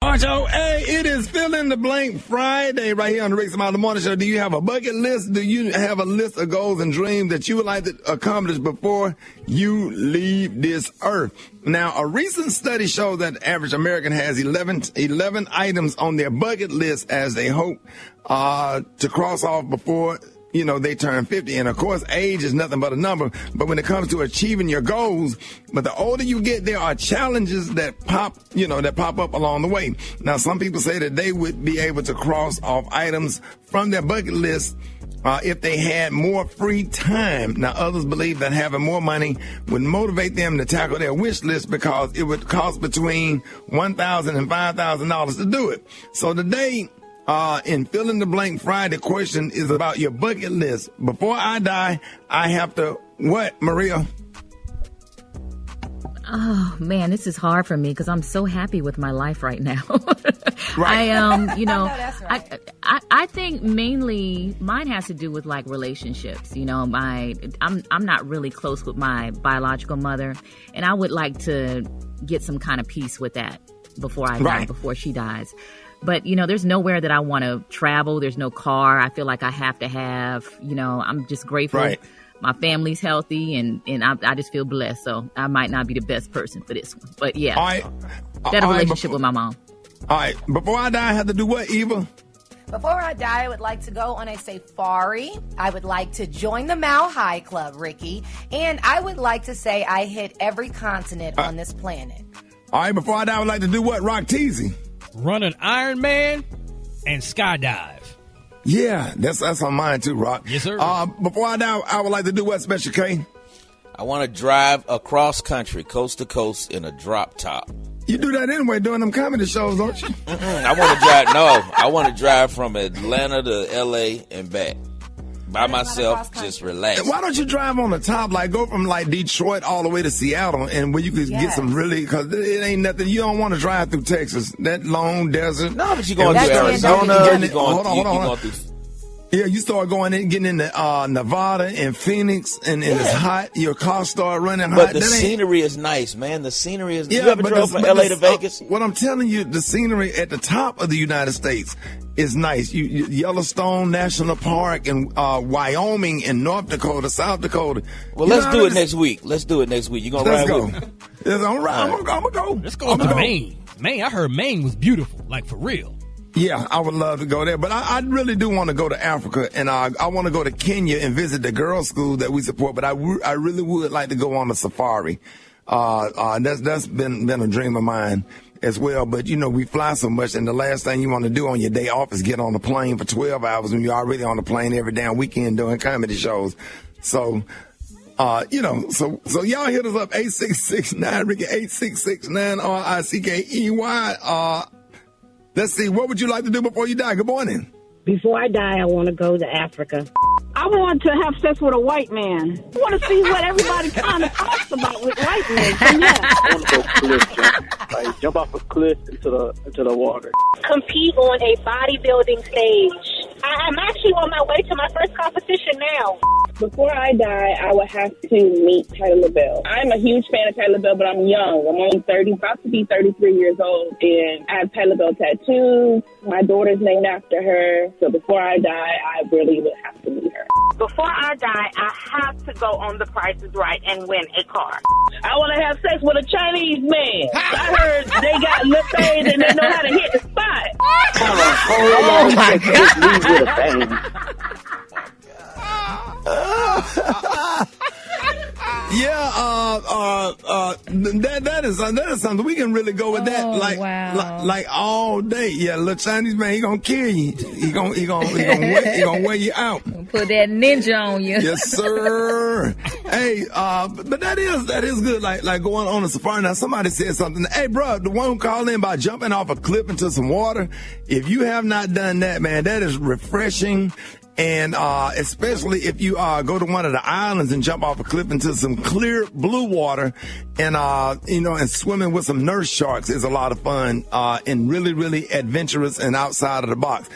Marshall, hey, it is Fill in the Blank Friday right here on the Rickey Smiley Morning Show. Do you have a bucket list? Do you have a list of goals and dreams that you would like to accomplish before you leave this earth? Now, a recent study shows that the average American has 11 items on their bucket list as they hope to cross off before they turn 50. And of course, age is nothing but a number. But when it comes to achieving your goals, but the older you get, there are challenges that pop up along the way. Now, some people say that they would be able to cross off items from their bucket list if they had more free time. Now, others believe that having more money would motivate them to tackle their wish list because it would cost between $1,000 and $5,000 to do it. So today, in Fill in the Blank Friday, the question is about your bucket list. Before I die, I have to, what, Maria? Oh, man, this is hard for me because I'm so happy with my life right now. Right. I think mainly mine has to do with like relationships. I'm not really close with my biological mother, and I would like to get some kind of peace with that before I die, before she dies. But, there's nowhere that I want to travel. There's no car I feel like I have to have. I'm just grateful. Right. My family's healthy, and I just feel blessed. So I might not be the best person for this one. But, yeah, better relationship with my mom. All right. Before I die, I have to do what, Eva? Before I die, I would like to go on a safari. I would like to join the Mile High Club, Ricky. And I would like to say I hit every continent on this planet. All right. Before I die, I would like to do what, Rock Teasy? Run an Ironman and skydive. Yeah, that's on mine too, Rock. Yes, sir. Before I die, I would like to do what, Special K? I want to drive across country, coast to coast, in a drop top. You do that anyway during them comedy shows, don't you? I want to drive. No, I want to drive from Atlanta to L.A. and back. By myself, just relax. Why don't you drive on the top, like go from like Detroit all the way to Seattle, and where you could get some really, because it ain't nothing. You don't want to drive through Texas, that long desert. No, but you're going through Arizona. Hold on. Yeah, you start going in, getting into Nevada and Phoenix, and it's hot. Your car start running hot. But the scenery is nice, man. The scenery is. You ever drove from L.A. to Vegas? What I'm telling you, the scenery at the top of the United States is nice. You Yellowstone National Park and Wyoming and North Dakota, South Dakota. Well, let's do it next week. You gonna ride with me? Yes, I'm gonna go. Let's go to Maine. Maine, I heard Maine was beautiful, like for real. Yeah, I would love to go there, but I really do want to go to Africa, and I want to go to Kenya and visit the girls' school that we support. But I really would like to go on a safari. That's been a dream of mine as well. But we fly so much, and the last thing you want to do on your day off is get on a plane for 12 hours when you're already on the plane every damn weekend doing comedy shows. So. So y'all hit us up 8669 Rickey 8669 RICKEY. Let's see. What would you like to do before you die? Good morning. Before I die, I want to go to Africa. I want to have sex with a white man. I want to see what everybody kind of talks about with white men. So yeah. I want to go cliff jump. Like jump off a cliff into the water. Compete on a bodybuilding stage. I'm actually on my way to my first competition now. Before I die, I would have to meet Patti LaBelle. I'm a huge fan of Patti LaBelle, but I'm young. I'm only 30, about to be 33 years old. And I have Patti LaBelle tattoos. My daughter's named after her. So before I die, I really would have to meet her. Before I die, I have to go on The Price is Right and win a car. I want to have sex with a Chinese man. I heard they got little things and they know how to hit the spot. Oh my God. That is something we can really go with that. Like all day. Yeah, little Chinese man, he gonna kill you. He gonna wear you out. Put that ninja on you. Yes, sir. Hey, but that is good. Like going on a safari. Now somebody said something. Hey, bro, the one who called in about jumping off a cliff into some water. If you have not done that, man, that is refreshing. And especially if you go to one of the islands and jump off a cliff into some clear blue water, and and swimming with some nurse sharks is a lot of fun and really, really adventurous and outside of the box.